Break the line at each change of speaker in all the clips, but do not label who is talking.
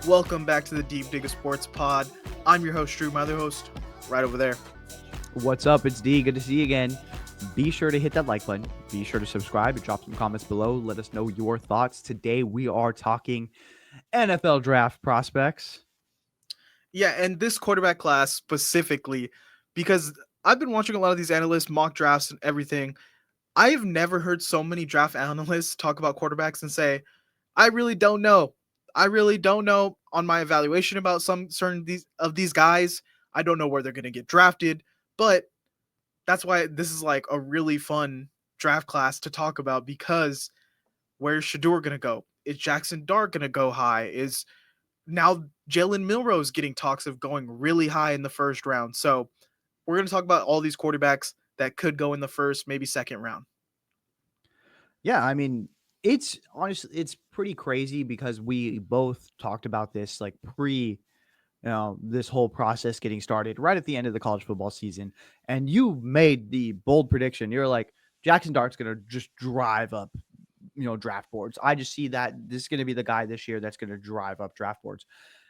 Welcome back to the Deep Digger Sports Pod. I'm your host, Drew, my other host, right over there.
What's up? It's D. Good to see you again. Be sure to hit that like button. Be sure to subscribe and drop some comments below. Let us know your thoughts. Today we are talking NFL draft prospects.
Yeah, and this quarterback class specifically, because I've been watching a lot of these analysts, mock drafts, and everything. I have never heard so many draft analysts talk about quarterbacks and say, I really don't know. I really don't know on my evaluation about some certain these guys. I don't know where they're going to get drafted, but that's why this is like a really fun draft class to talk about because where's Shador going to go? Is Jaxson Dart going to go high? Is now Jalen Milroe is getting talks of going really high in the first round. So we're going to talk about all these quarterbacks that could go in the first, maybe second round.
Yeah, I mean, it's honestly it's pretty crazy because we both talked about this like this whole process getting started right at the end of the college football season. And you made the bold prediction. You're like, Jaxson Dart's gonna just drive up draft boards. I just see that this is going to be the guy this year that's going to drive up draft boards,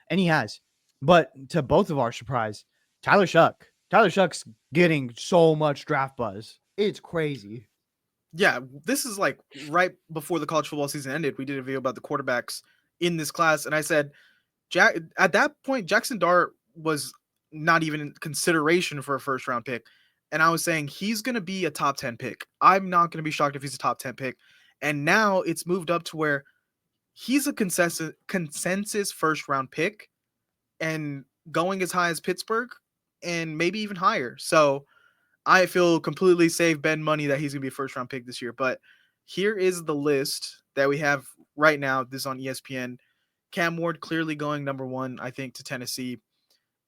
and he has. But to both of our surprise, Tyler Shuck's getting so much draft buzz. It's crazy.
Yeah, this is like right before the college football season ended. We did a video about the quarterbacks in this class, and I said, at that point, Jaxson Dart was not even in consideration for a first round pick. And I was saying he's going to be a top 10 pick. I'm not going to be shocked if he's a top 10 pick. And now it's moved up to where he's a consensus first round pick and going as high as Pittsburgh and maybe even higher. So I feel completely safe bet money that he's going to be a first round pick this year. But here is the list that we have right now. This is on ESPN. Cam Ward clearly going number one, I think, to Tennessee.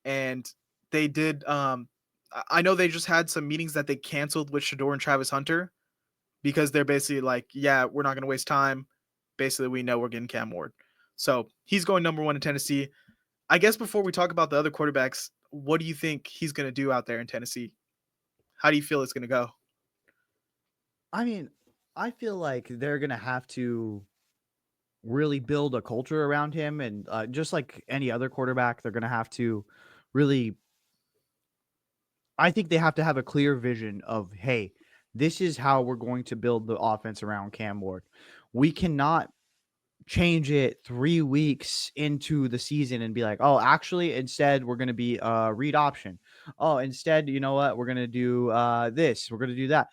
And they did. I know they just had some meetings that they canceled with Shador and Travis Hunter because they're basically like, yeah, we're not going to waste time. Basically, we know we're getting Cam Ward. So he's going number one in Tennessee. I guess before we talk about the other quarterbacks, what do you think he's going to do out there in Tennessee? How do you feel it's going to go?
I mean, I feel like they're going to have to really build a culture around him, and just like any other quarterback, they're going to have to really. I think they have to have a clear vision of, hey, this is how we're going to build the offense around Cam Ward. We cannot change it 3 weeks into the season and be like, oh, actually, instead, we're going to be a read option. Oh, instead, you know what? We're going to do this. We're going to do that.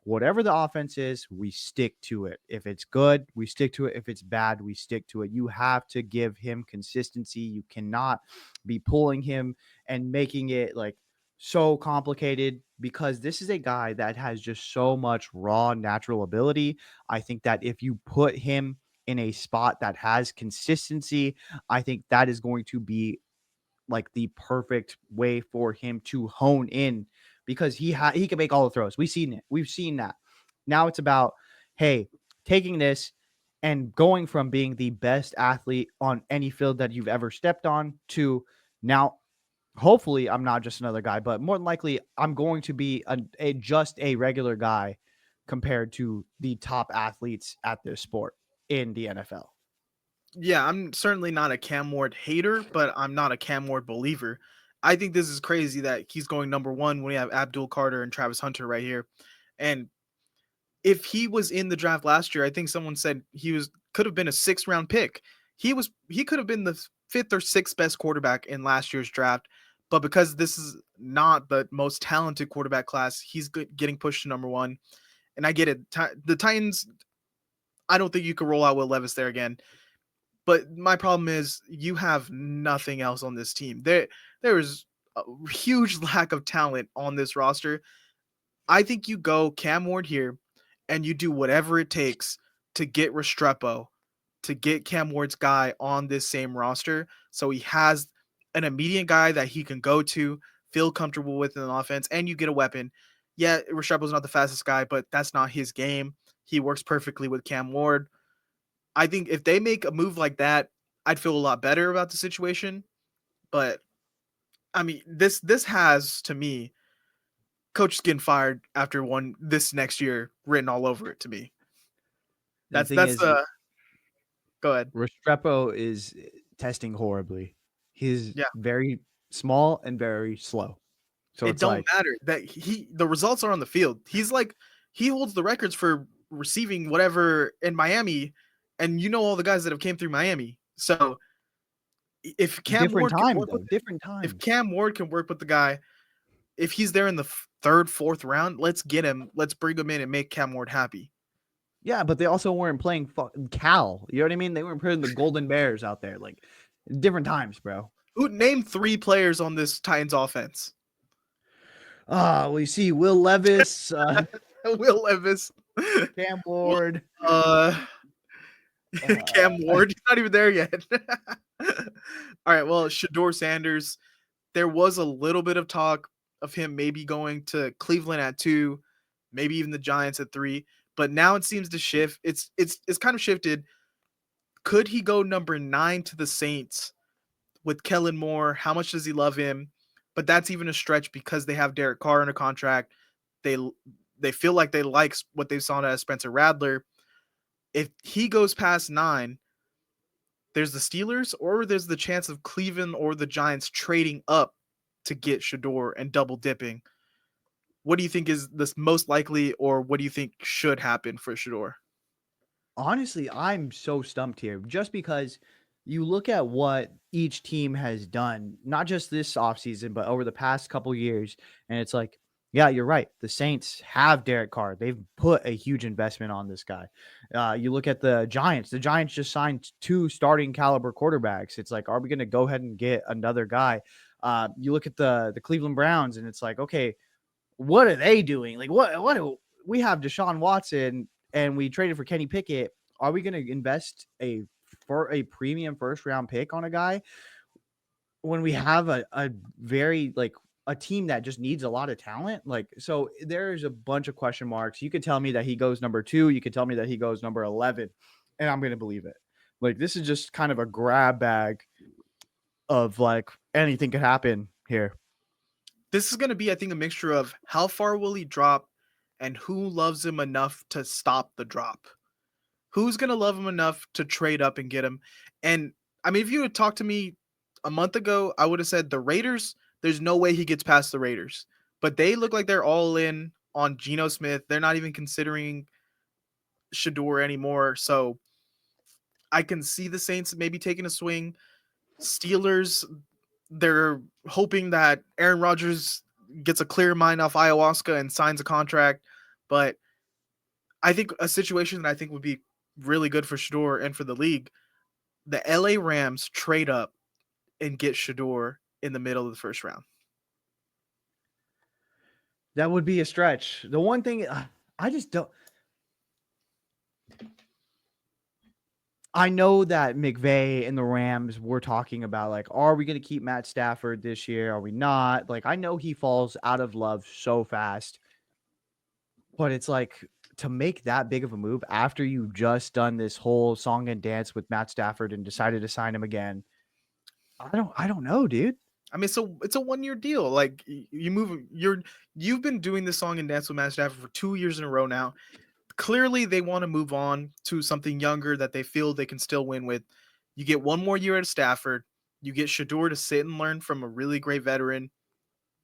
Whatever the offense is, we stick to it. If it's good, we stick to it. If it's bad, we stick to it. You have to give him consistency. You cannot be pulling him and making it like so complicated because this is a guy that has just so much raw natural ability. I think that if you put him in a spot that has consistency, I think that is going to be like the perfect way for him to hone in because he can make all the throws. We've seen it. We've seen that. Now it's about, hey, taking this and going from being the best athlete on any field that you've ever stepped on to now hopefully I'm not just another guy, but more than likely I'm going to be just a regular guy compared to the top athletes at this sport in the NFL.
Yeah, I'm certainly not a Cam Ward hater, but I'm not a Cam Ward believer. I think this is crazy that he's going number one when we have Abdul Carter and Travis Hunter right here. And if he was in the draft last year, I think someone said could have been a 6th round pick. He could have been the 5th or 6th best quarterback in last year's draft, but because this is not the most talented quarterback class, he's getting pushed to number one. And I get it. The Titans, I don't think you could roll out Will Levis there again. But my problem is you have nothing else on this team. There is a huge lack of talent on this roster. I think you go Cam Ward here and you do whatever it takes to get Restrepo, to get Cam Ward's guy on this same roster so he has an immediate guy that he can go to, feel comfortable with in an offense, and you get a weapon. Yeah, Restrepo's not the fastest guy, but that's not his game. He works perfectly with Cam Ward. I think if they make a move like that, I'd feel a lot better about the situation. But I mean, this has to me, coach getting fired after one this next year written all over it to me.
The
That's
thing
that's
is,
the go ahead.
Restrepo is testing horribly. He's
Yeah,
very small and very slow. So
it
it's
don't
like,
matter that the results are on the field. He's like he holds the records for receiving whatever in Miami, and you know all the guys that have came through Miami. So if Cam
different
Ward can
times
work with
though,
him,
different
if
times.
Cam Ward can work with the guy, if he's there in the third, fourth round, let's get him. Let's bring him in and make Cam Ward happy.
Yeah, but they also weren't playing Cal. You know what I mean? They weren't putting the Golden Bears out there. Like different times, bro.
Who name 3 players on this Titans offense?
We see Will Levis,
Will Levis,
Cam
Will-
Ward.
uh,
Uh,
Cam Ward. He's not even there yet. All right. Well, Shador Sanders. There was a little bit of talk of him maybe going to Cleveland at 2, maybe even the Giants at 3. But now it seems to shift. It's kind of shifted. Could he go number 9 to the Saints with Kellen Moore? How much does he love him? But that's even a stretch because they have Derek Carr under contract. They they feel like they like what they saw out of Spencer Rattler. If he goes past 9, there's the Steelers, or there's the chance of Cleveland or the Giants trading up to get Shador and double dipping. What do you think is the most likely, or what do you think should happen for Shador?
Honestly, I'm so stumped here just because you look at what each team has done, not just this offseason, but over the past couple years. And it's like, yeah, you're right. The Saints have Derek Carr. They've put a huge investment on this guy. You look at the Giants. The Giants just signed 2 starting caliber quarterbacks. It's like, are we going to go ahead and get another guy? You look at the Cleveland Browns, and it's like, okay, what are they doing? Like, we have Deshaun Watson and we traded for Kenny Pickett. Are we going to invest for a premium first round pick on a guy when we have a very like a team that just needs a lot of talent? Like, so there's a bunch of question marks. You could tell me that he goes number 2. You could tell me that he goes number 11, and I'm going to believe it. Like, this is just kind of a grab bag of like anything could happen here.
This is going to be, I think, a mixture of how far will he drop and who loves him enough to stop the drop. Who's going to love him enough to trade up and get him? And I mean, if you had talked to me a month ago, I would have said the Raiders, there's no way he gets past the Raiders. But they look like they're all in on Geno Smith. They're not even considering Shador anymore. So I can see the Saints maybe taking a swing. Steelers, they're hoping that Aaron Rodgers gets a clear mind off ayahuasca and signs a contract. But I think a situation that I think would be really good for Shador and for the league, the LA Rams trade up and get Shador in the middle of the first round.
That would be a stretch. The one thing I just don't. I know that McVay and the Rams were talking about, like, are we going to keep Matt Stafford this year? Are we not? Like, I know he falls out of love so fast, but it's like to make that big of a move after you just done this whole song and dance with Matt Stafford and decided to sign him again. I don't know, dude.
I mean, so it's a 1-year deal. Like you move, you've been doing this song and dance with Matt Stafford for 2 years in a row now. Clearly, they want to move on to something younger that they feel they can still win with. You get 1 more year at Stafford. You get Shador to sit and learn from a really great veteran,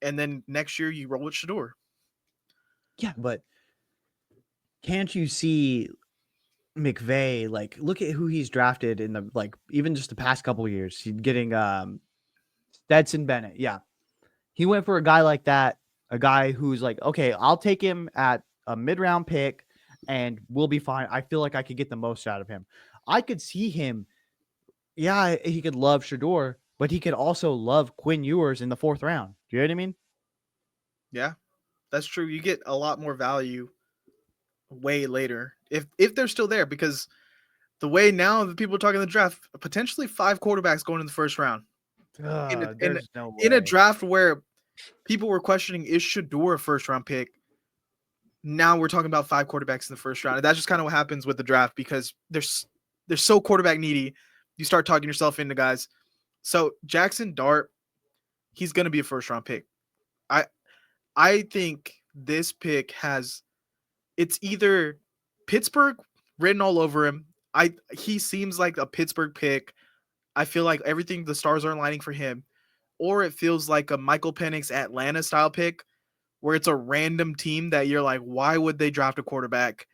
and then next year you roll with Shador.
Yeah, but can't you see McVay? Like, look at who he's drafted in the like even just the past couple years. He's getting Stetson Bennett. Yeah, he went for a guy like that, a guy who's like, okay, I'll take him at a mid-round pick and we'll be fine. I feel like I could get the most out of him. I could see him, yeah, he could love Shador, but he could also love Quinn Ewers in the 4th round. Do you know what I mean?
Yeah, that's true. You get a lot more value way later if they're still there because the way now that people are talking the draft, potentially 5 quarterbacks going in the first round in a, in,
There's no
in a
way.
draft where people were questioning is Shador a first round pick. Now we're talking about 5 quarterbacks in the first round, and that's just kind of what happens with the draft because they're so quarterback needy. You start talking yourself into guys. So Jaxson Dart, he's going to be a first round pick. I I think this pick has it's either Pittsburgh written all over him. He seems like a Pittsburgh pick. I feel like everything the stars are aligning for him, or it feels like a Michael Penix Atlanta style pick where it's a random team that you're like, why would they draft a quarterback?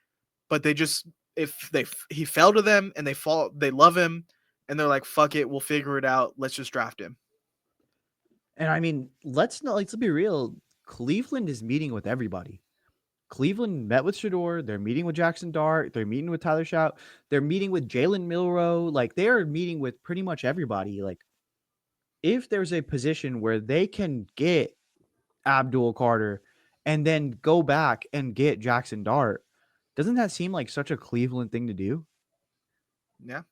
But they just if they he fell to them and they love him and they're like, fuck it, we'll figure it out. Let's just draft him.
And I mean, let's be real. Cleveland is meeting with everybody. Cleveland met with Shador. They're meeting with Jaxson Dart. They're meeting with Tyler Shough. They're meeting with Jalen Milroe. Like they are meeting with pretty much everybody. Like if there's a position where they can get Abdul Carter and then go back and get Jaxson Dart, doesn't that seem like such a Cleveland thing to do?
Yeah.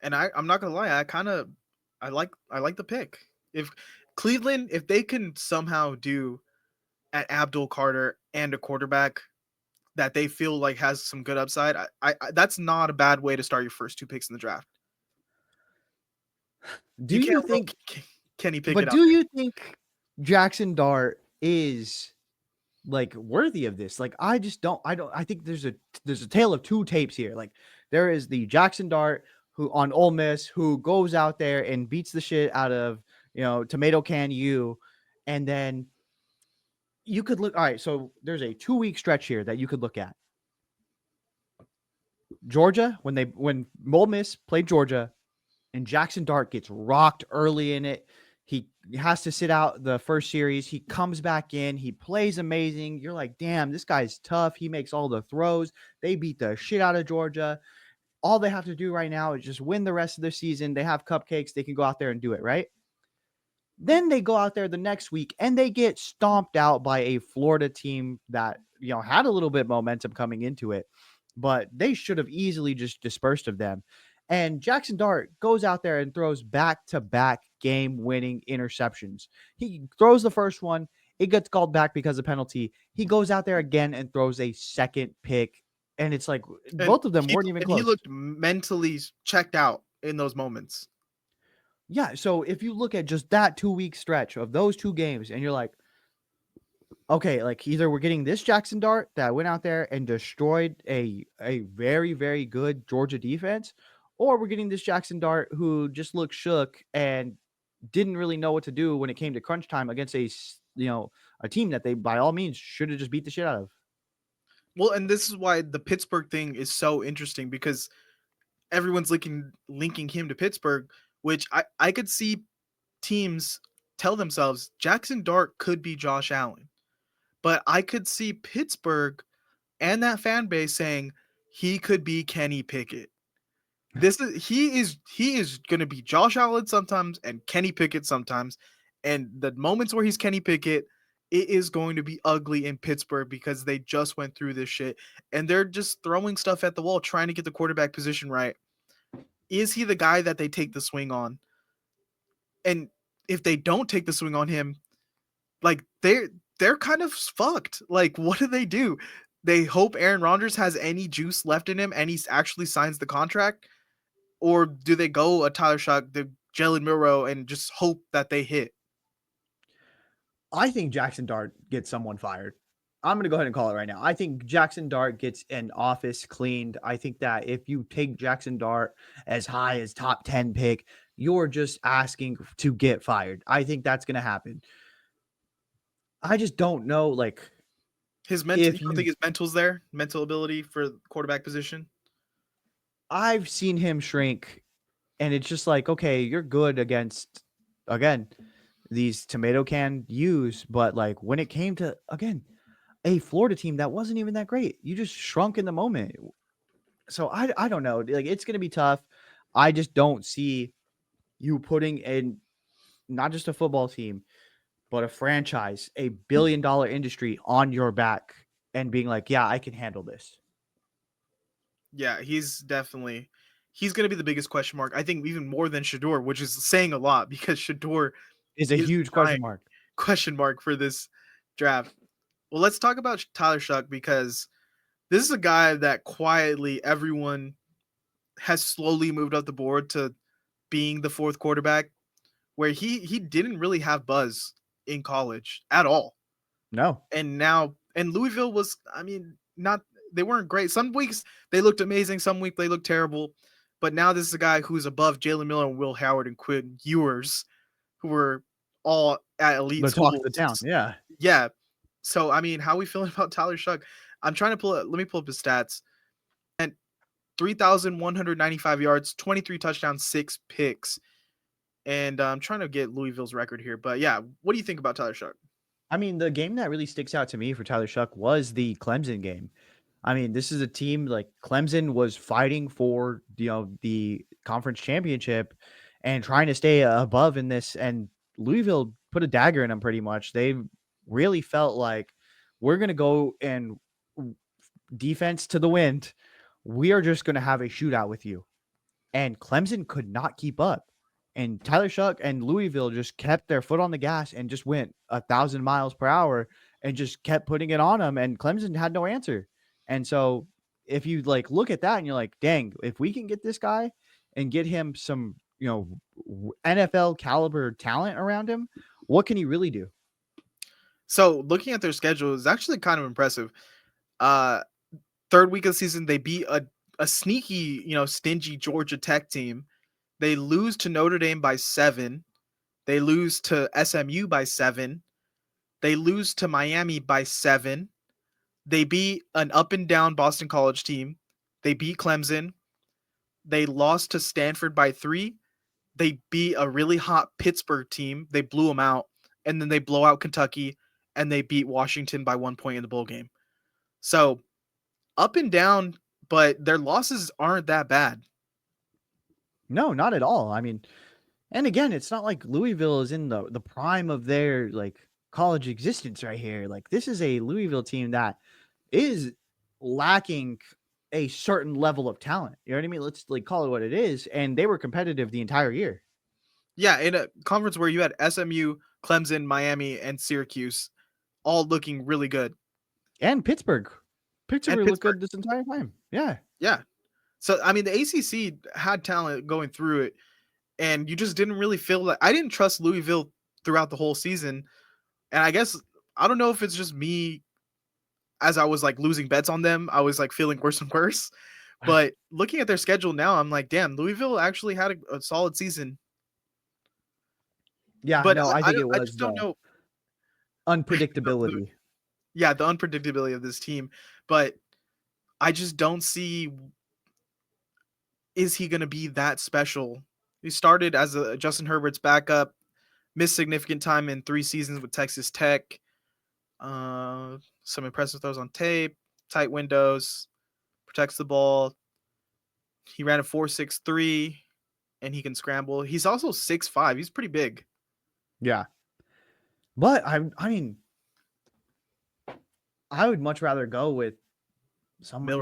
And I'm not gonna lie, I like the pick. If Cleveland, if they can somehow do at Abdul Carter and a quarterback that they feel like has some good upside, that's not a bad way to start your first two picks in the draft.
Do
You can't
you
roll
think
Kenny Pickett
but
out
do you think Jaxson Dart is like worthy of this? Like I think there's a tale of two tapes here. Like there is the Jaxson Dart who on Ole Miss who goes out there and beats the shit out of, Tomato Can U, and then you could look all right, so there's a 2-week stretch here that you could look at. Georgia, when Ole Miss played Georgia and Jaxson Dart gets rocked early in it. He has to sit out the first series. He comes back in. He plays amazing. You're like, damn, this guy's tough. He makes all the throws. They beat the shit out of Georgia. All they have to do right now is just win the rest of their season. They have cupcakes. They can go out there and do it, right? Then they go out there the next week and they get stomped out by a Florida team that, had a little bit of momentum coming into it, but they should have easily just dispersed of them. And Jaxson Dart goes out there and throws back-to-back game-winning interceptions. He throws the first one, it gets called back because of penalty. He goes out there again and throws a second pick, and it's like
and
both of them weren't even
he
close.
looked mentally checked out in those moments.
Yeah, so if you look at just that 2-week stretch of those two games and you're like, okay, like either we're getting this Jaxson Dart that went out there and destroyed a very, very good Georgia defense, or we're getting this Jaxson Dart who just looked shook and didn't really know what to do when it came to crunch time against a team that they by all means should have just beat the shit out of.
Well, and this is why the Pittsburgh thing is so interesting because everyone's linking him to Pittsburgh, which I could see teams tell themselves Jaxson Dart could be Josh Allen. But I could see Pittsburgh and that fan base saying he could be Kenny Pickett. He is going to be Josh Allen sometimes and Kenny Pickett sometimes, and the moments where he's Kenny Pickett, it is going to be ugly in Pittsburgh because they just went through this shit and they're just throwing stuff at the wall trying to get the quarterback position right. Is he the guy that they take the swing on? And if they don't take the swing on him, like they're kind of fucked. Like what do they do? They hope Aaron Rodgers has any juice left in him and he actually signs the contract, or do they go a Tyler Shough, the Jalen Milroe, and just hope that they hit?
I think Jaxson Dart gets someone fired. I'm going to go ahead and call it right now. I think Jaxson Dart gets an office cleaned. I think that if you take Jaxson Dart as high as top 10 pick, you're just asking to get fired. I think that's going to happen. I just don't know, like,
His mental, you
if
don't think
you,
his mental's there, mental ability for quarterback position?
I've seen him shrink, and it's just like, okay, you're good against, again, these tomato can use, but like when it came to, again, a Florida team that wasn't even that great, you just shrunk in the moment. So I don't know. Like it's gonna be tough. I just don't see you putting in not just a football team, but a franchise, a $1 billion industry on your back and being like, yeah, I can handle this.
Yeah, he's going to be the biggest question mark. I think even more than Shador, which is saying a lot because Shador
Is a
is
huge
a giant
question mark.
question mark for this draft. Well, let's talk about Tyler Shough because this is a guy that quietly everyone has slowly moved up the board to being the fourth quarterback, where he didn't really have buzz in college at all.
No.
And now and Louisville was, I mean, not they weren't great. Some weeks they looked amazing, some weeks they looked terrible. But now this is a guy who's above Jalen Miller and Will Howard and Quinn Ewers, who were all at elite
The talk of the town.
schools.
Yeah.
Yeah. So I mean, how are we feeling about Tyler Shough? I'm trying to pull it. Let me pull up his stats. And 3,195 yards, 23 touchdowns, 6 picks. And I'm trying to get Louisville's record here. But yeah, what do you think about Tyler Shough?
I mean, the game that really sticks out to me for Tyler Shough was the Clemson game. I mean, this is a team like Clemson was fighting for, the conference championship and trying to stay above in this, and Louisville put a dagger in them pretty much. They really felt like we're going to go and defense to the wind. We are just going to have a shootout with you. And Clemson could not keep up. And Tyler Shough and Louisville just kept their foot on the gas and just went 1,000 miles per hour and just kept putting it on them. And Clemson had no answer. And so if you like look at that and you're like, dang, if we can get this guy and get him some, NFL caliber talent around him, what can he really do?
So looking at their schedule is actually kind of impressive. Uh, third week of the season, they beat a sneaky, stingy Georgia Tech team. They lose to Notre Dame by 7. They lose to SMU by 7. They lose to Miami by 7. They beat an up and down Boston College team. They beat Clemson. They lost to Stanford by 3. They beat a really hot Pittsburgh team. They blew them out. And then they blow out Kentucky. And they beat Washington by 1 point in the bowl game. So up and down, but their losses aren't that bad.
No, not at all. I mean, and again, it's not like Louisville is in the prime of their like college existence right here. Like this is a Louisville team that is lacking a certain level of talent. You know what I mean? Let's like call it what it is. And they were competitive the entire year.
Yeah, in a conference where you had SMU, Clemson, Miami, and Syracuse all looking really good.
And Pittsburgh.
And
Pittsburgh looked
Pittsburgh.
good this entire time. Yeah.
Yeah. So I mean the ACC had talent going through it, and you just didn't really feel like I didn't trust Louisville throughout the whole season. And I guess I don't know if it's just me as I was like losing bets on them, I was like feeling worse and worse. But looking at their schedule now, I'm like, damn, Louisville actually had a solid season.
Yeah,
But
no, I think it
I
was
just don't
the
know.
unpredictability.
Yeah, the unpredictability of this team. But I just don't see, is he going to be that special? He started as a Justin Herbert's backup, missed significant time in 3 seasons with Texas Tech. Some impressive throws on tape, tight windows, protects the ball. He ran a 4.63 and he can scramble. He's also 6'5". He's pretty big.
Yeah. But I mean, I would much rather go with someone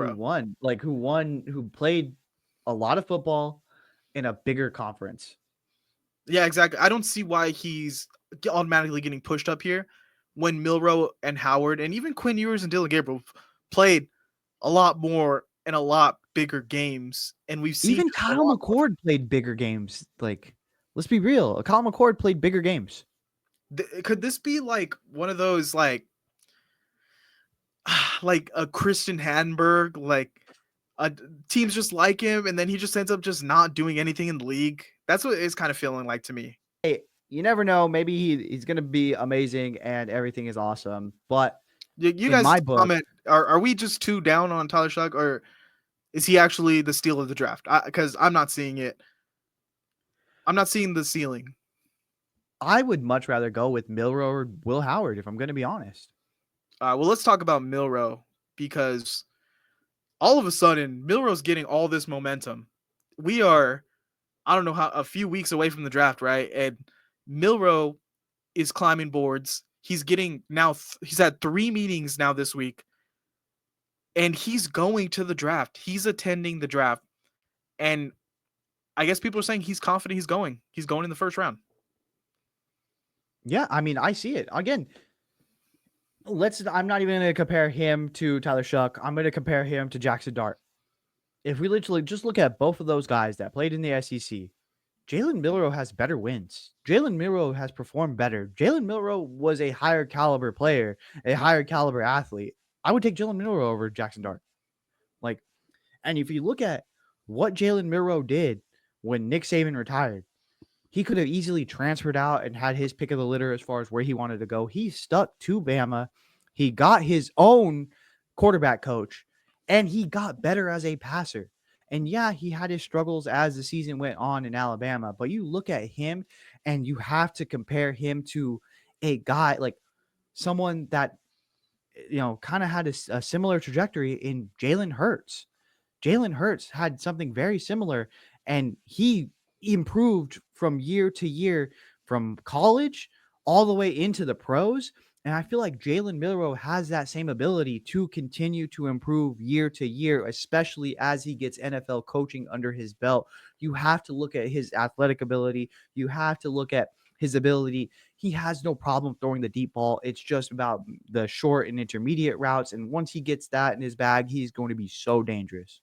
who played a lot of football in a bigger conference.
Yeah, exactly. I don't see why he's automatically getting pushed up here when Milroe and Howard and even Quinn Ewers and Dylan Gabriel played a lot more and a lot bigger games. And we've seen
Even Kyle McCord played bigger games. Like, let's be real. Kyle McCord played bigger games.
Could this be like one of those like a Christian Hanberg, like teams just like him, and then he just ends up just not doing anything in the league? That's what it's kind of feeling like to me.
Hey, you never know. Maybe he's going to be amazing and everything is awesome. But
You
in
guys
my book,
comment, are we just too down on Tyler Shough, or is he actually the steal of the draft? Because I'm not seeing it. I'm not seeing the ceiling.
I would much rather go with Milroe or Will Howard, if I'm going to be honest.
Well, let's talk about Milroe, because all of a sudden Milroe's getting all this momentum. We are, I don't know how, a few weeks away from the draft, right? And Milroe is climbing boards. He's getting now. He's had 3 meetings now this week, and he's going to the draft. He's attending the draft, and I guess people are saying he's confident he's going. He's going in the first round.
Yeah, I mean, I see it. Again, I'm not even going to compare him to Tyler Shough. I'm going to compare him to Jaxson Dart. If we literally just look at both of those guys that played in the SEC, Jalen Milroe has better wins. Jalen Milroe has performed better. Jalen Milroe was a higher caliber player, a higher caliber athlete. I would take Jalen Milroe over Jaxson Dart. Like, and if you look at what Jalen Milroe did when Nick Saban retired, he could have easily transferred out and had his pick of the litter as far as where he wanted to go. He stuck to Bama. He got his own quarterback coach, and he got better as a passer. And yeah, he had his struggles as the season went on in Alabama, but you look at him and you have to compare him to a guy like someone that kind of had a similar trajectory in Jalen Hurts. Jalen Hurts had something very similar, and he improved from year to year, from college all the way into the pros. And I feel like Jalen Milroe has that same ability to continue to improve year to year, especially as he gets NFL coaching under his belt. You have to look at his athletic ability. You have to look at his ability. He has no problem throwing the deep ball. It's just about the short and intermediate routes. And once he gets that in his bag, he's going to be so dangerous.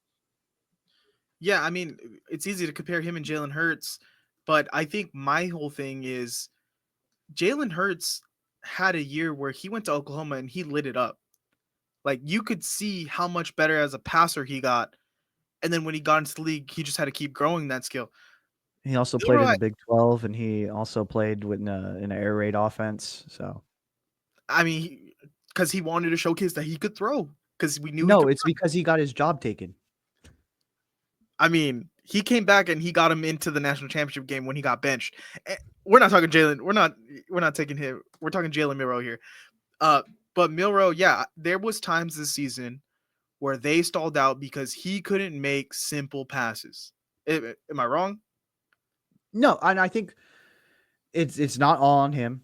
Yeah, I mean, it's easy to compare him and Jalen Hurts, but I think my whole thing is Jalen Hurts had a year where he went to Oklahoma and he lit it up. Like you could see how much better as a passer he got, and then when he got into the league, he just had to keep growing that skill.
He also played in
Milroy,
the Big 12, and he also played with in an air raid offense. So
I mean, because he wanted to showcase that he could throw, because we knew he
no,
could.
it's because he got his job taken.
I mean, he came back and he got him into the national championship game when he got benched. We're not talking Jalen. We're not taking him. We're talking Jalen Milroe here. Uh, but Milroe, yeah, there was times this season where they stalled out because he couldn't make simple passes. Am I wrong?
No, and I think it's not all on him.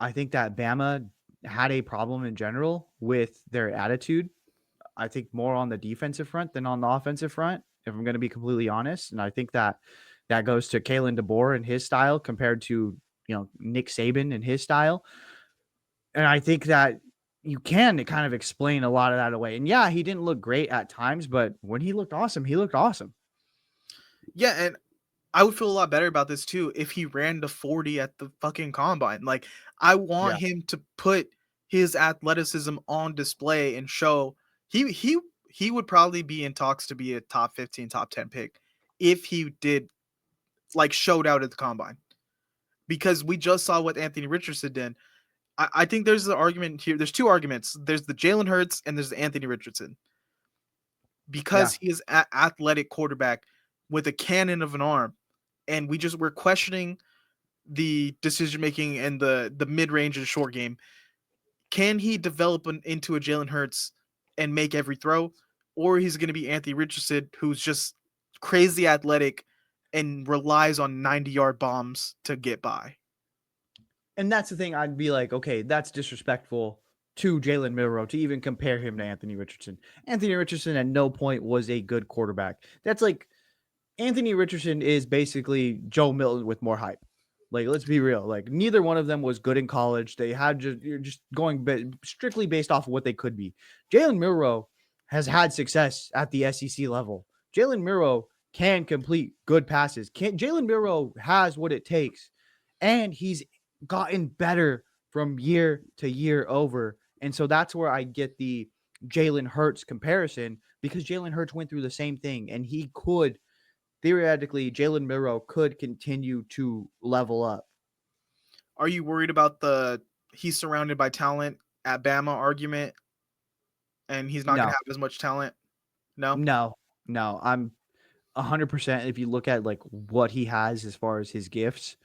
I think that Bama had a problem in general with their attitude. I think more on the defensive front than on the offensive front, if I'm going to be completely honest. And I think that goes to Kalen DeBoer and his style compared to Nick Saban and his style. And I think that you can kind of explain a lot of that away. And yeah, he didn't look great at times, but when he looked awesome, he looked awesome.
Yeah, and I would feel a lot better about this too if he ran to 40 at the fucking combine. Like, I want
Yeah.
him to put his athleticism on display and show he would probably be in talks to be a top 15, top 10 pick if he did like showed out at the combine. Because we just saw what Anthony Richardson did. I think there's an argument here. There's two arguments. There's the Jalen Hurts and there's the Anthony Richardson.
Yeah.
Because he is an athletic quarterback with a cannon of an arm, and we're questioning the decision making and the mid range and short game. Can he develop into a Jalen Hurts and make every throw, or he's going to be Anthony Richardson, who's just crazy athletic and relies on 90-yard bombs to get by?
And that's the thing. I'd be like, okay, that's disrespectful to Jalen Milroe to even compare him to Anthony Richardson. Anthony Richardson at no point was a good quarterback. That's like Anthony Richardson is basically Joe Milton with more hype. Like, let's be real. Like, neither one of them was good in college. They had you're just going strictly based off of what they could be. Jalen Milroe has had success at the SEC level. Jalen Milroe can complete good passes. Can Jalen Milroe has what it takes, and he's gotten better from year to year over. And so that's where I get the Jalen Hurts comparison, because Jalen Hurts went through the same thing, and he could theoretically, Jalen Milroe could continue to level up.
Are you worried about the he's surrounded by talent at Bama argument and he's not going to
No,
have as much talent? No?
no, no. I'm 100%. If you look at like what he has as far as his gifts,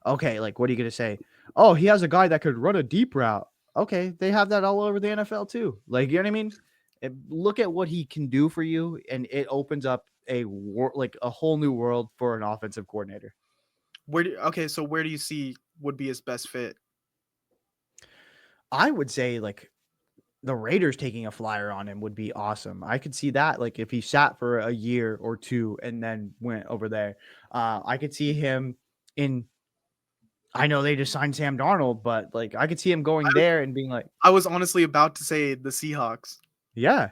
okay, like what are you going to say? Oh, he has a guy that could run a deep route. Okay, they have that all over the NFL too. Like, you know what I mean? Look at what he can do for you, and it opens up like a whole new world for an offensive coordinator.
So where do you see would be his best fit?
I would say like the Raiders taking a flyer on him would be awesome. I could see that, like if he sat for a year or two and then went over there. I could see him in. I know they just signed Sam Darnold, but like I could see him going
I,
there and being like,
I was honestly about to say the Seahawks.
yeah,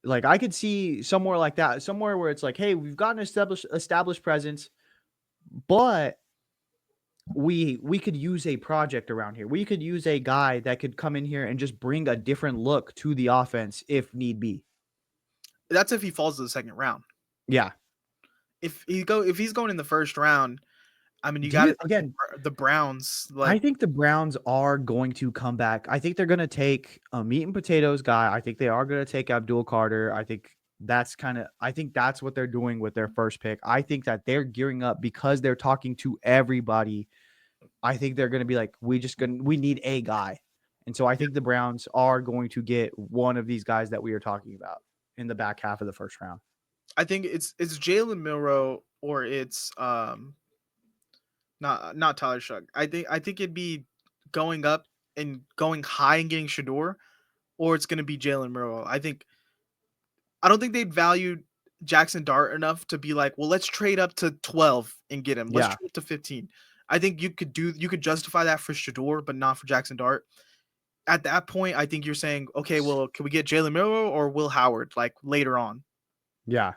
like I could see somewhere like that, somewhere where it's like, hey, we've got an established presence, but we could use a project around here. We could use a guy that could come in here and just bring a different look to the offense if need be.
That's if he falls to the second round.
Yeah.
If he's going in the first round, I mean, you
Do
got to
you
think
again,
the Browns,
I
like,
think the Browns are going to come back. I think they're gonna take a meat and potatoes guy. I think they are gonna take Abdul Carter. I think that's what they're doing with their first pick. I think that they're gearing up because they're talking to everybody. I think they're gonna be like, we need a guy. And so I think the Browns are going to get one of these guys that we are talking about in the back half of the first round.
I think it's Jalen Milroe or it's not Tyler Shough. I think it'd be going up and going high and getting Shador, or it's gonna be Jalen Milroe. I don't think they'd value Jaxson Dart enough to be like, well, let's trade up to 12 and get him. Let's
Yeah,
trade up to 15. I think you could justify that for Shador, but not for Jackson Dart. At that point, I think you're saying, okay, well, can we get Jalen Milroe or Will Howard like later on?
yeah.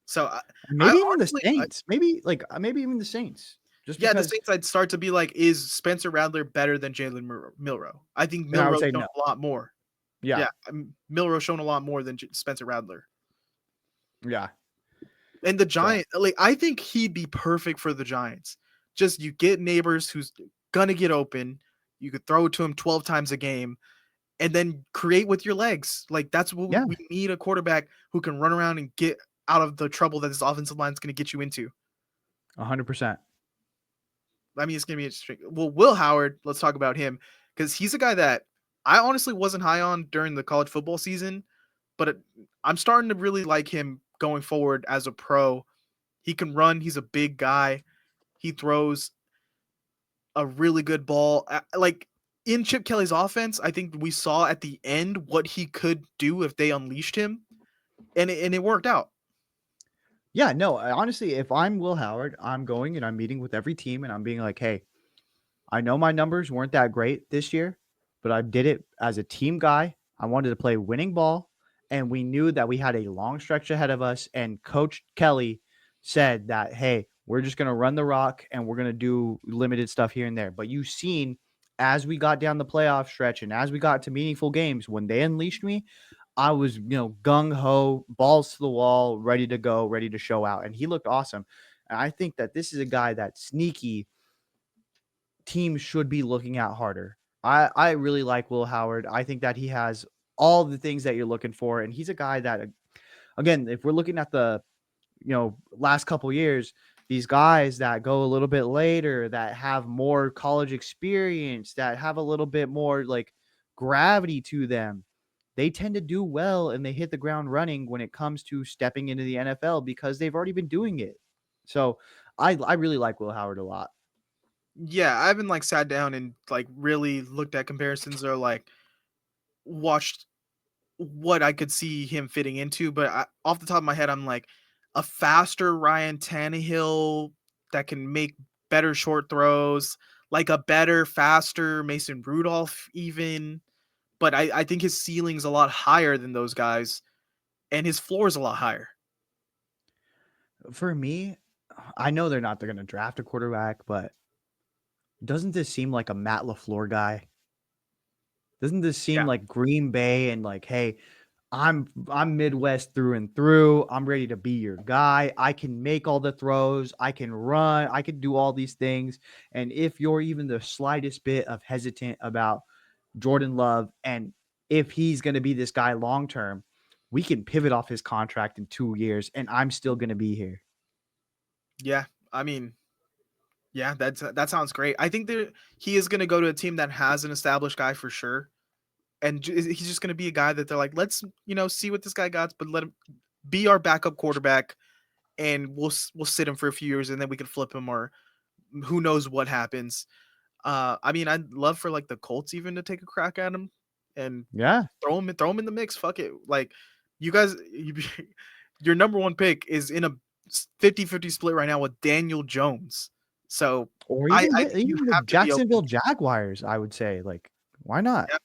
So
And
I
maybe even the
honestly,
Saints. Maybe even the Saints. Just
yeah, the
because
Saints, I'd start to be like, is Spencer Rattler better than Jalen Milroe? I think
and I would
Milroe's
say
shown
no.
a lot more.
Yeah,
Yeah, Milroe's shown a lot more than Spencer Rattler.
yeah.
And the
So,
Giant, like, I think he'd be perfect for the Giants. Just you get Neighbors who's gonna get open. You could throw it to him 12 times a game and then create with your legs. Like that's what
yeah,
we need, a quarterback who can run around and get out of the trouble that this offensive line is gonna get you into.
100%.
I mean, it's gonna be interesting. Well, Will Howard, let's talk about him because he's a guy that I honestly wasn't high on during the college football season, but I'm starting to really like him going forward as a pro. He can run. He's a big guy. He throws a really good ball. Like in Chip Kelly's offense, I think we saw at the end what he could do if they unleashed him, and it worked out.
Yeah, no, honestly, if I'm Will Howard, I'm going and I'm meeting with every team and I'm being like, "Hey, I know my numbers weren't that great this year, but I did it as a team guy. I wanted to play winning ball, and we knew that we had a long stretch ahead of us. And Coach Kelly said that, hey, we're just going to run the rock and we're going to do limited stuff here and there. But you've seen as we got down the playoff stretch and as we got to meaningful games, when they unleashed me, I was, gung ho, balls to the wall, ready to go, ready to show out. And he looked awesome. And I think that this is a guy that sneaky teams should be looking at harder. I really like Will Howard. I think that he has all the things that you're looking for, and he's a guy that, again, if we're looking at the last couple years, these guys that go a little bit later, that have more college experience, that have a little bit more like gravity to them, they tend to do well and they hit the ground running when it comes to stepping into the NFL because they've already been doing it. So I really like Will Howard a lot.
Yeah, I haven't like sat down and like really looked at comparisons or like watched what I could see him fitting into, but off the top of my head, I'm like a faster Ryan Tannehill that can make better short throws, like a better, faster Mason Rudolph, even. But I think his ceiling's a lot higher than those guys, and his floor is a lot higher.
For me, I know they're gonna draft a quarterback, but doesn't this seem like a Matt LaFleur guy? Doesn't this seem
Yeah.
like Green Bay and like, "Hey, I'm Midwest through and through. I'm ready to be your guy. I can make all the throws. I can run. I can do all these things." And if you're even the slightest bit of hesitant about Jordan Love and if he's gonna be this guy long term, we can pivot off his contract in 2 years, and I'm still gonna be here.
Yeah. I mean, yeah, that sounds great. I think that he is going to go to a team that has an established guy for sure, and he's just going to be a guy that they're like, let's see what this guy got, but let him be our backup quarterback, and we'll sit him for a few years, and then we can flip him, or who knows what happens. I mean, I'd love for like the Colts even to take a crack at him and
Yeah.
throw him in the mix. Fuck it, like you guys, your number one pick is in a 50-50 split right now with Daniel Jones. So
Or
I think you
even the
have to be open.
Jacksonville Jaguars, I would say, like, why not?
Yeah,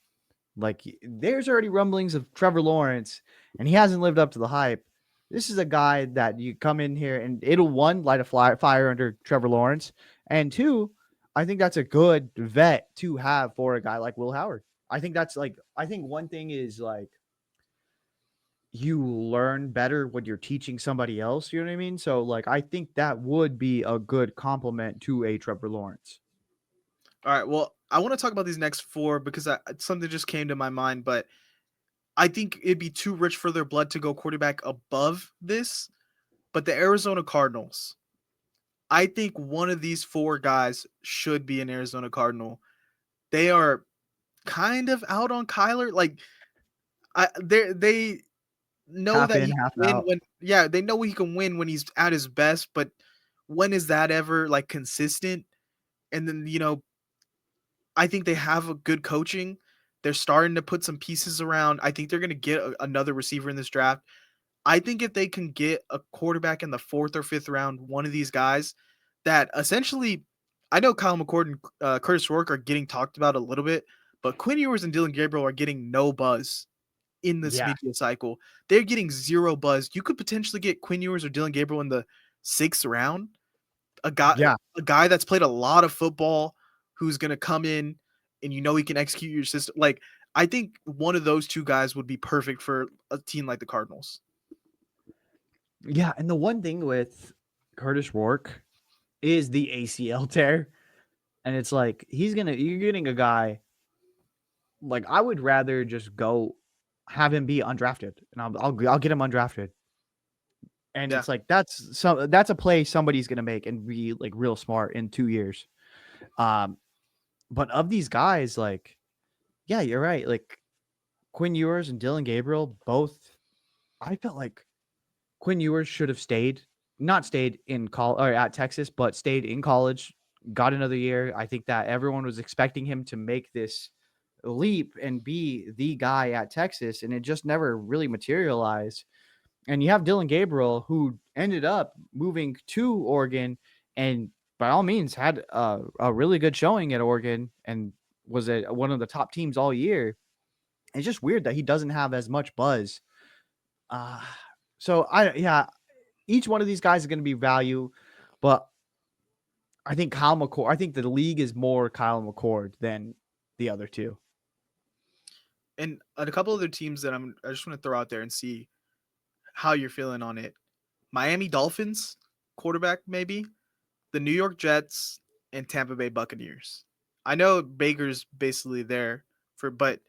Like, there's already rumblings of Trevor Lawrence, and he hasn't lived up to the hype. This is a guy that you come in here and it'll, one, light a fire under Trevor Lawrence, and two, I think that's a good vet to have for a guy like Will Howard. I think one thing is like you learn better when you're teaching somebody else, you know what I mean? So, like, I think that would be a good compliment to a Trevor Lawrence.
All right. Well, I want to talk about these next four because something just came to my mind, but I think it'd be too rich for their blood to go quarterback above this. But the Arizona Cardinals, I think one of these four guys should be an Arizona Cardinal. They are kind of out on Kyler. Like they know
Half
that
in,
he can
half
win
out.
when they know he can win when he's at his best, but when is that ever like consistent? And then, I think they have a good coaching. They're starting to put some pieces around. I think they're going to get another receiver in this draft. I think if they can get a quarterback in the fourth or fifth round, one of these guys that essentially, I know Kyle McCord and Curtis Rourke are getting talked about a little bit, but Quinn Ewers and Dylan Gabriel are getting no buzz in this
Yeah.
media cycle. They're getting zero buzz. You could potentially get Quinn Ewers or Dylan Gabriel in the sixth round, a guy
Yeah.
a guy that's played a lot of football, who's gonna come in and he can execute your system. Like, I think one of those two guys would be perfect for a team like the Cardinals.
Yeah, and the one thing with Curtis Rourke is the ACL tear, and it's like you're getting a guy like I would rather just go have him be undrafted, and I'll get him undrafted, and
Yeah.
it's like that's a play somebody's gonna make and be like real smart in 2 years. Um, but of these guys, like yeah, you're right. Like Quinn Ewers and Dylan Gabriel, both. I felt like Quinn Ewers should have not stayed in college or at Texas, but stayed in college, got another year. I think that everyone was expecting him to make this leap and be the guy at Texas, and it just never really materialized. And you have Dylan Gabriel, who ended up moving to Oregon and by all means had a really good showing at Oregon and was one of the top teams all year. It's just weird that he doesn't have as much buzz. Uh, yeah, each one of these guys is going to be value, but I think the league is more Kyle McCord than the other two.
And a couple other teams that I just want to throw out there and see how you're feeling on it. Miami Dolphins, quarterback maybe, the New York Jets, and Tampa Bay Buccaneers. I know Baker's basically there but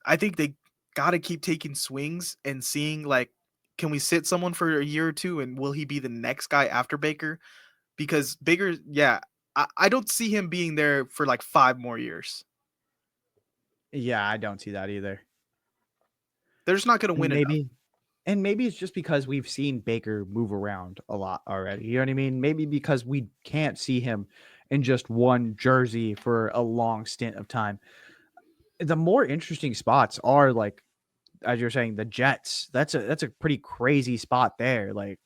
I think they got to keep taking swings and seeing, like, can we sit someone for a year or two and will he be the next guy after Baker? Because Baker, yeah, I don't see him being there for like 5 more years.
Yeah, I don't see that either.
They're just not going to
And
win enough.
maybe and maybe it's just because we've seen Baker move around a lot already. You know what I mean? Maybe because we can't see him in just one jersey for a long stint of time. The more interesting spots are like as you're saying, the Jets. That's a pretty crazy spot there. Like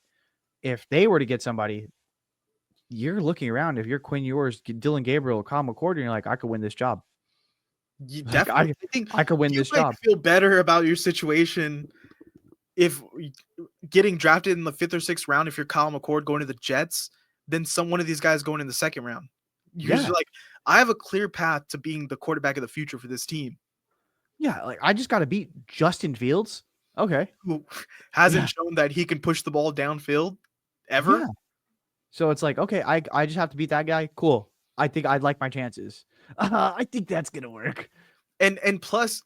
if they were to get somebody, you're looking around. If you're Quinn Ewers, Dylan Gabriel, Kyle McCord, and you're like, I could win this job.
You
Like
definitely, I think
I could win
you
this
might
job.
feel better about your situation if getting drafted in the fifth or sixth round, if you're Kyle McCord going to the Jets, than one of these guys going in the second round. Because
Yeah.
you're like, I have a clear path to being the quarterback of the future for this team,
Yeah. Like I just got to beat Justin Fields. Okay.
who
Yeah.
hasn't shown that he can push the ball downfield
Yeah.
ever.
So it's like, okay, I just have to beat that guy. Cool. I think I'd like my chances. I think that's gonna work.
And plus,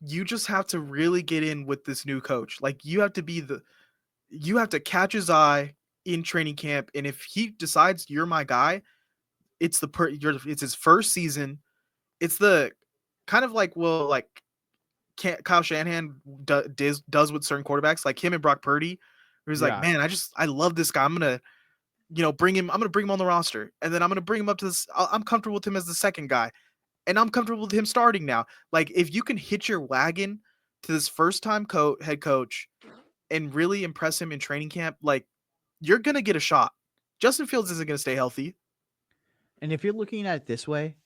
you just have to really get in with this new coach. Like, you have to catch his eye in training camp, and if he decides you're my guy, it's his first season. It's the kind of like, well, like Kyle Shanahan does with certain quarterbacks, like him and Brock Purdy, where he's like,
Yeah.
man, I love this guy. I'm gonna bring him on the roster, and then I'm gonna bring him up to this. I'm comfortable with him as the second guy, and I'm comfortable with him starting now. Like, if you can hitch your wagon to this first time head coach and really impress him in training camp, like, you're gonna get a shot. Justin Fields isn't gonna stay healthy.
And if you're looking at it this way,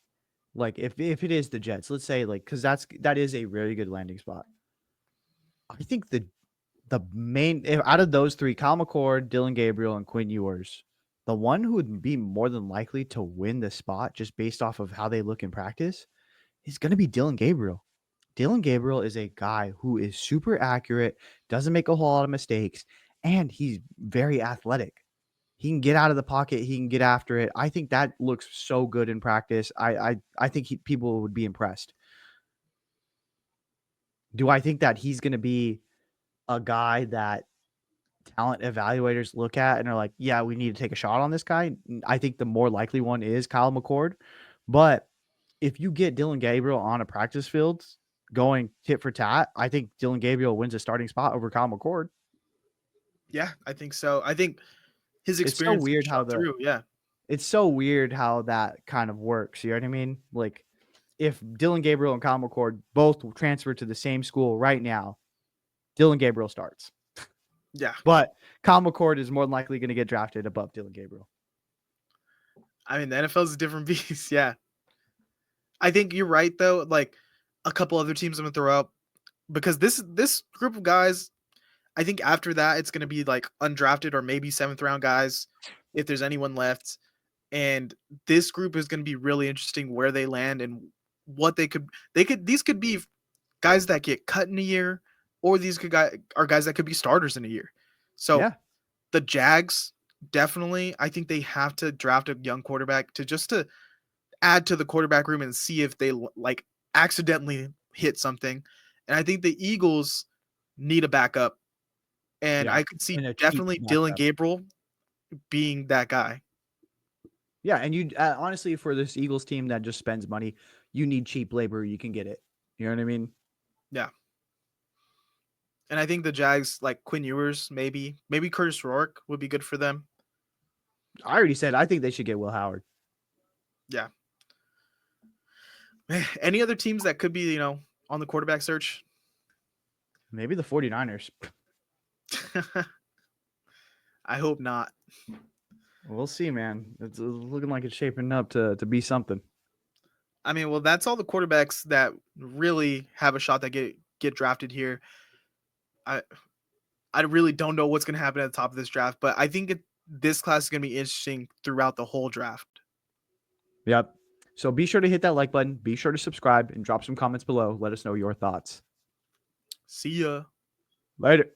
like if it is the Jets, let's say like because that is a really good landing spot. I think the main out of those three, Kyle McCord, Dylan Gabriel, and Quinn Ewers, the one who would be more than likely to win the spot just based off of how they look in practice is going to be Dylan Gabriel. Dylan Gabriel is a guy who is super accurate, doesn't make a whole lot of mistakes, and he's very athletic. He can get out of the pocket, he can get after it. I think that looks so good in practice. I think people would be impressed. Do I think that he's gonna be a guy that talent evaluators look at and are like, "Yeah, we need to take a shot on this guy"? I think the more likely one is Kyle McCord, but if you get Dylan Gabriel on a practice field going tit for tat, I think Dylan Gabriel wins a starting spot over Kyle McCord.
Yeah, I think so. I think his
It's so
experience can
weird
show
how the
through. Yeah.
it's so weird how that kind of works, you know what I mean? Like, if Dylan Gabriel and Kyle McCord both transfer to the same school right now, Dylan Gabriel starts.
Yeah.
But Kyle McCord is more than likely gonna get drafted above Dylan Gabriel.
I mean, the NFL is a different beast. Yeah. I think you're right though. Like a couple other teams I'm gonna throw out because this group of guys, I think after that it's gonna be like undrafted or maybe seventh round guys if there's anyone left. And this group is gonna be really interesting where they land and what they could these could be guys that get cut in a year, or these are guys that could be starters in a year. So
Yeah.
the Jags definitely, I think they have to draft a young quarterback to add to the quarterback room and see if they like accidentally hit something. And I think the Eagles need a backup, and
Yeah.
I could see
And a cheap
definitely Dylan
backup.
Gabriel being that guy.
Yeah, and you honestly, for this Eagles team that just spends money, you need cheap labor, you can get it. You know what I mean?
Yeah. And I think the Jags like Quinn Ewers, maybe Curtis Rourke would be good for them.
I already said I think they should get Will Howard.
Yeah. Any other teams that could be, on the quarterback search?
Maybe the 49ers.
I hope not.
We'll see, man. It's looking like it's shaping up to be something.
I mean, well, that's all the quarterbacks that really have a shot that get drafted here. I I really don't know what's going to happen at the top of this draft, but I think this class is going to be interesting throughout the whole draft.
Yep. So be sure to hit that like button, be sure to subscribe, and drop some comments below. Let us know your thoughts.
See ya.
Later.